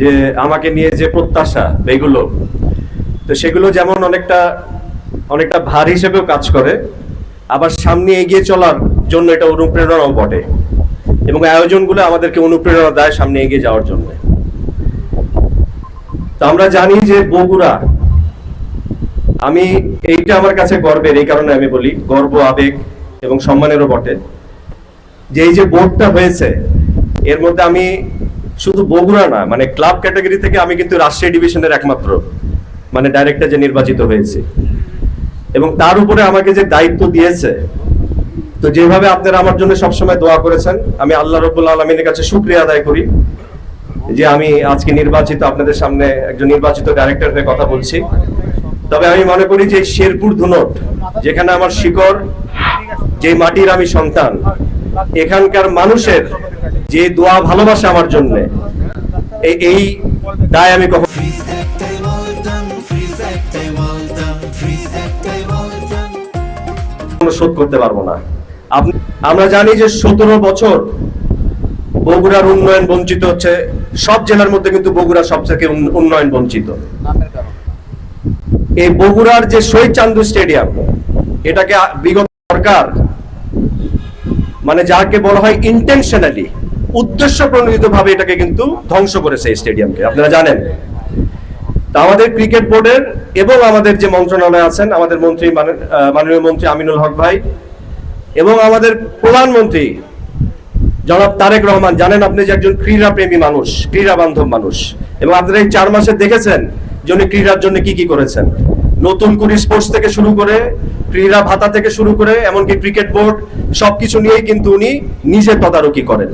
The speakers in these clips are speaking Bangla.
যে আমাকে নিয়ে যে প্রত্যাশা এগুলো, তো সেগুলো যেমন অনেকটা ভার হিসেবেও কাজ করে, আবার সামনে এগিয়ে চলার জন্য এটা অনুপ্রেরণাও বটে, এবং আয়োজনগুলো আমাদেরকে অনুপ্রেরণা দেয় সামনে এগিয়ে যাওয়ার জন্য। তো আমরা জানি যে বগুড়া, আমি এইটা আমার কাছে গর্বের, এই কারণে আমি বলি গর্ব, আবেগ এবং সম্মানেরও বটে, যে এই যে বোর্ডটা হয়েছে এর মধ্যে আমি শুধু বগুড়া না, মানে ক্লাব ক্যাটাগরি থেকে আমি কিন্তু রাজশাহী ডিভিশনের একমাত্র মানে ডাইরেক্টর যে নির্বাচিত হয়েছে, এবং তার উপরে আমাকে যে দায়িত্ব দিয়েছে, তো যেভাবে আপনারা আমার জন্য সবসময় দোয়া করেছেন, আমি আল্লাহ রাব্বুল আলামিনের কাছে শুকরিয়া আদায় করি যে আমি আজকে নির্বাচিত, আপনাদের সামনে একজন নির্বাচিত ডাইরেক্টর হয়ে কথা বলছি। তবে আমি মনে করি যে শেরপুর ধুনট, যেখানে আমার শিকড়, যে মাটির আমি সন্তান, এখানকার মানুষের যে দোয়া ভালোবাসা আমার জন্য, এই দায় আমি কখনো শোধ করতে পারবো না। আমরা জানি যে 17 বছর বগুড়ার উন্নয়ন বঞ্চিত হচ্ছে, সব জেলার মধ্যে কিন্তু বগুড়া সবথেকে উন্নয়ন বঞ্চিত। এই বগুড়ার যে শহীদ চান্দু স্টেডিয়াম, এটাকে বিগত সরকার, মানে যাকে বলা হয় ইন্টেনশনালি, উদ্দেশ্য প্রণোদিত ভাবে এটাকে কিন্তু ধ্বংস করেছে এই স্টেডিয়ামকে, আপনারা জানেন। তা আমাদের ক্রিকেট বোর্ডের এবং আমাদের যে মন্ত্রণালয় আছেন, আমাদের মন্ত্রী মাননীয় মন্ত্রী আমিনুল হক ভাই এবং আমাদের প্রধানমন্ত্রী জনাব তারেক রহমান, জানেন আপনি যে একজন ক্রীড়া প্রেমী মানুষ, ক্রীড়া বান্ধব মানুষ, এবং আপনারা এই 4 মাসে দেখেছেন যে উনি ক্রীড়ার জন্য কি করেছেন। নতুন করে স্পোর্টস থেকে শুরু করে, ক্রীড়া ভাতা থেকে শুরু করে, এমনকি ক্রিকেট বোর্ড, সবকিছু নিয়েই কিন্তু উনি নিজে তদারকি করেন,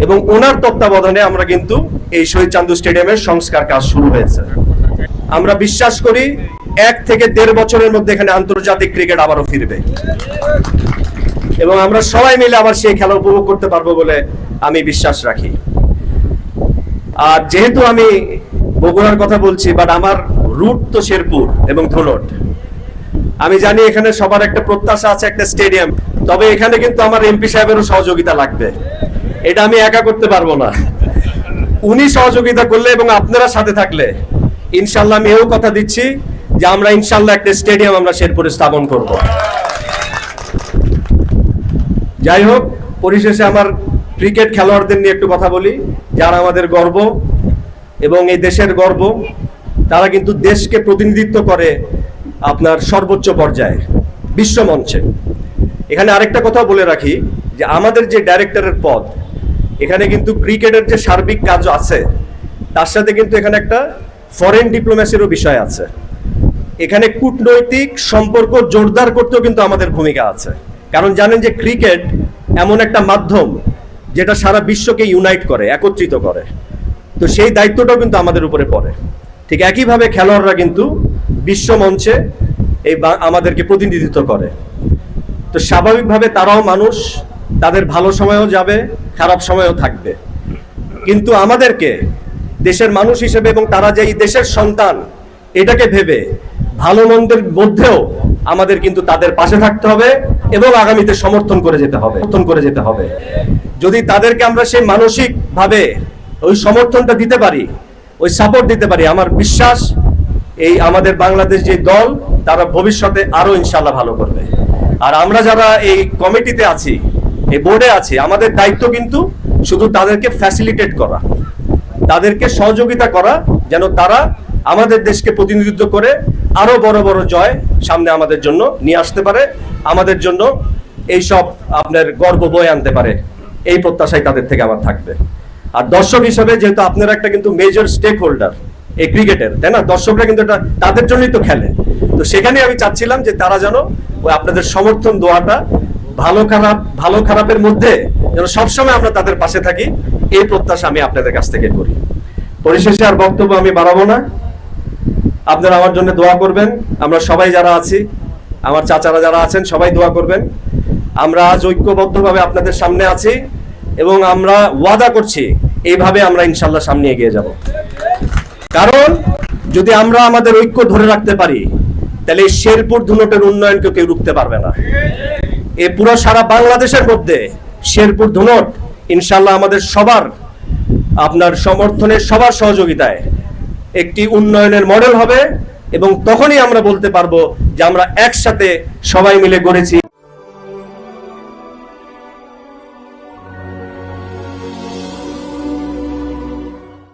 এবং ওনার তত্ত্বাবধানে আমরা কিন্তু এই শহীদ চান্দু স্টেডিয়ামের সংস্কার কাজ শুরু হয়েছে। আমরা বিশ্বাস করি 1 থেকে 1.5 বছরের মধ্যে এখানে আন্তর্জাতিক ক্রিকেট আবারও ফিরবে, এবং আমরা সবাই মিলে আবার সেই খেলা উপভোগ করতে পারবো বলে আমি বিশ্বাস রাখি। আর যেহেতু আমি বগুড়ার কথা বলছি, বাট আমার রুট তো শেরপুর এবং ধুনট, আমি জানি এখানে সবার একটা প্রত্যাশা আছে একটা স্টেডিয়াম, তবে এখানে কিন্তু আমার এমপি সাহেবেরও সহযোগিতা লাগবে, এটা আমি একা করতে পারবো না। উনি সহযোগিতা করলে এবং আপনারা সাথে থাকলে ইনশাল্লাহ, আমি এও কথা দিচ্ছি যে আমরা ইনশাল্লাহ একটা স্টেডিয়াম আমরা শেরপুরে স্থাপন করব। যাই হোক, পরিশেষে আমার ক্রিকেট খেলোয়াড়দের নিয়ে একটু কথা বলি, যারা আমাদের গর্ব এবং এই দেশের গর্ব। তারা কিন্তু দেশকে প্রতিনিধিত্ব করে আপনার সর্বোচ্চ পর্যায়ে, বিশ্ব মঞ্চে। এখানে আরেকটা কথা বলে রাখি যে আমাদের যে ডাইরেক্টরের পদ, এখানে কিন্তু ক্রিকেটের যে সার্বিক কাজ আছে, তার সাথে কিন্তু এখানে একটা ফরেন ডিপ্লোম্যাসিরও বিষয় আছে। এখানে কূটনৈতিক সম্পর্ক জোরদার করতেও কিন্তু আমাদের ভূমিকা আছে, কারণ জানেন যে ক্রিকেট এমন একটা মাধ্যম যেটা সারা বিশ্বকে ইউনাইট করে, একত্রিত করে। তো সেই দায়িত্বটাও কিন্তু আমাদের উপরে পড়ে। ঠিক একইভাবে খেলোয়াড়রা কিন্তু বিশ্ব মঞ্চে এই আমাদেরকে প্রতিনিধিত্ব করে। তো স্বাভাবিকভাবে তারাও মানুষ, তাদের ভালো সময়ও যাবে, খারাপ সময়ও থাকবে, কিন্তু আমাদেরকে দেশের মানুষ হিসেবে এবং তারা যে এই দেশের সন্তান, এটাকে ভেবে ভালো মন্দের মধ্যেও আমাদের কিন্তু তাদের পাশে থাকতে হবে এবং আগামীতে সমর্থন করে যেতে হবে। যদি তাদেরকে আমরা সেই মানসিক ভাবে ওই সমর্থনটা দিতে পারি, ওই সাপোর্ট দিতে পারি, আমার বিশ্বাস এই আমাদের বাংলাদেশ যে দল, তারা ভবিষ্যতে আরো ইনশাল্লাহ ভালো করবে। আর আমরা যারা এই কমিটিতে আছি, এই বোর্ডে আছি, আমাদের দায়িত্ব কিন্তু শুধু তাদেরকে ফ্যাসিলিটেট করা, তাদেরকে সহযোগিতা করা, যেন তারা আমাদের দেশকে প্রতিনিধিত্ব করে আরো বড় বড় জয় সামনে আমাদের জন্য নিয়ে আসতে পারে, আমাদের জন্য এই সব আপনার গর্ব বয়ে আনতে পারে, এই প্রত্যাশাই তাদের থেকে আমার থাকবে। আর দর্শক হিসেবে যেহেতু আপনারা একটা কিন্তু মেজর স্টেক হোল্ডার এই ক্রিকেটের, তাই না, দর্শকরা কিন্তু এটা তাদের জন্যই তো খেলে। তো সেখানে আমি চাচ্ছিলাম যে তারা যেন ওই আপনাদের সমর্থন দোয়াটা, ভালো খারাপের মধ্যে যেন সবসময় আমরা তাদের পাশে থাকি, এই প্রত্যাশা আমি আপনাদের কাছ থেকে করি। পরিশেষে আর বক্তব্য আমি বাড়াবো না, আপনারা আমার জন্য দোয়া করবেন। আমরা সবাই যারা আছি, আমার চাচারা যারা আছেন, সবাই দোয়া করবেন। আমরা আজ ঐক্যবদ্ধভাবে আপনাদের সামনে আছি এবং আমরা ওয়াদা করছি এইভাবে আমরা ইনশাল্লাহ সামনে এগিয়ে যাব। কারণ যদি আমরা আমাদের ঐক্য ধরে রাখতে পারি, তাহলে এই শেরপুর ধুনটের উন্নয়নকে কেউ রুখতে পারবে না। এই পুরো সারা বাংলাদেশের মধ্যে শেরপুর ধুনট ইনশাল্লাহ আমাদের সবার আপনার সমর্থনে, সবার সহযোগিতায় একটি উন্নয়নের মডেল হবে এবং তখনই আমরা বলতে পারবো যে আমরা একসাথে সবাই মিলে গড়েছি